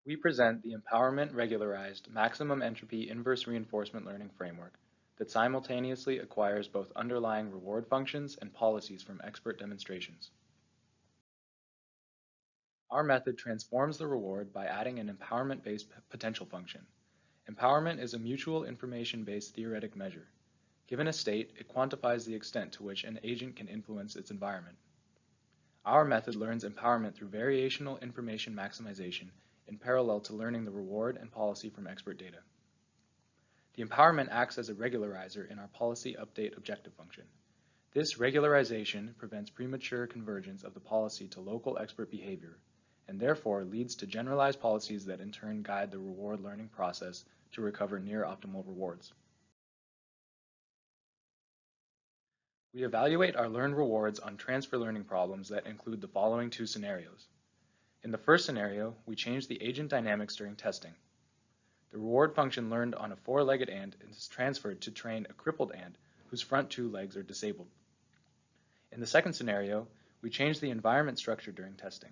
We present the empowerment-regularized maximum-entropy inverse reinforcement learning framework that simultaneously acquires both underlying reward functions and policies from expert demonstrations. Our method transforms the reward by adding an empowerment-based potential function. Empowerment is a mutual information-based theoretic measure. Given a state, it quantifies the extent to which an agent can influence its environment. Our method learns empowerment through variational information maximization in parallel to learning the reward and policy from expert data. The empowerment acts as a regularizer in our policy update objective function. This regularization prevents premature convergence of the policy to local expert behavior, and therefore leads to generalized policies that in turn guide the reward learning process to recover near optimal rewards. We evaluate our learned rewards on transfer learning problems that include the following two scenarios. In the first scenario, we change the agent dynamics during testing. The reward function learned on a four-legged ant is transferred to train a crippled ant whose front two legs are disabled. In the second scenario, we change the environment structure during testing.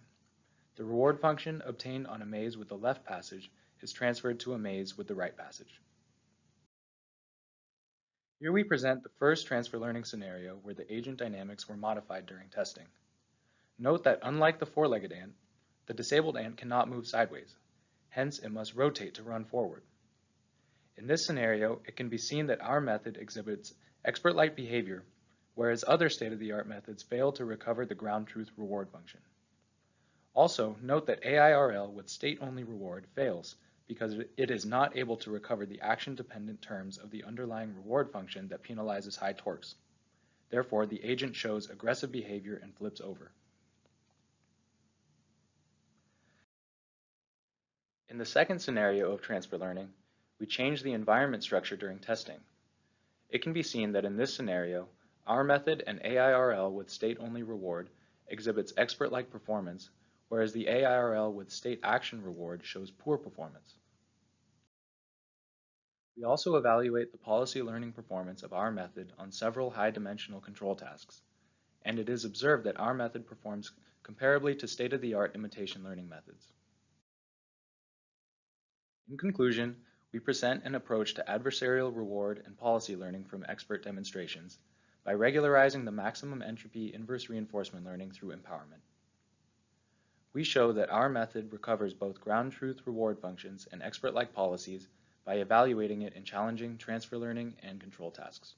The reward function obtained on a maze with the left passage is transferred to a maze with the right passage. Here we present the first transfer learning scenario where the agent dynamics were modified during testing. Note that unlike the four-legged ant, the disabled ant cannot move sideways. Hence, it must rotate to run forward. In this scenario, it can be seen that our method exhibits expert-like behavior, whereas other state-of-the-art methods fail to recover the ground truth reward function. Also, note that EAIRL with state-only reward fails because it is not able to recover the action-dependent terms of the underlying reward function that penalizes high torques. Therefore, the agent shows aggressive behavior and flips over. In the second scenario of transfer learning, we change the environment structure during testing. It can be seen that in this scenario, our method and EAIRL with state-only reward exhibits expert-like performance, whereas the EAIRL with state action reward shows poor performance. We also evaluate the policy learning performance of our method on several high-dimensional control tasks, and it is observed that our method performs comparably to state-of-the-art imitation learning methods. In conclusion, we present an approach to adversarial reward and policy learning from expert demonstrations by regularizing the maximum entropy inverse reinforcement learning through empowerment. We show that our method recovers both ground truth reward functions and expert-like policies by evaluating it in challenging transfer learning and control tasks.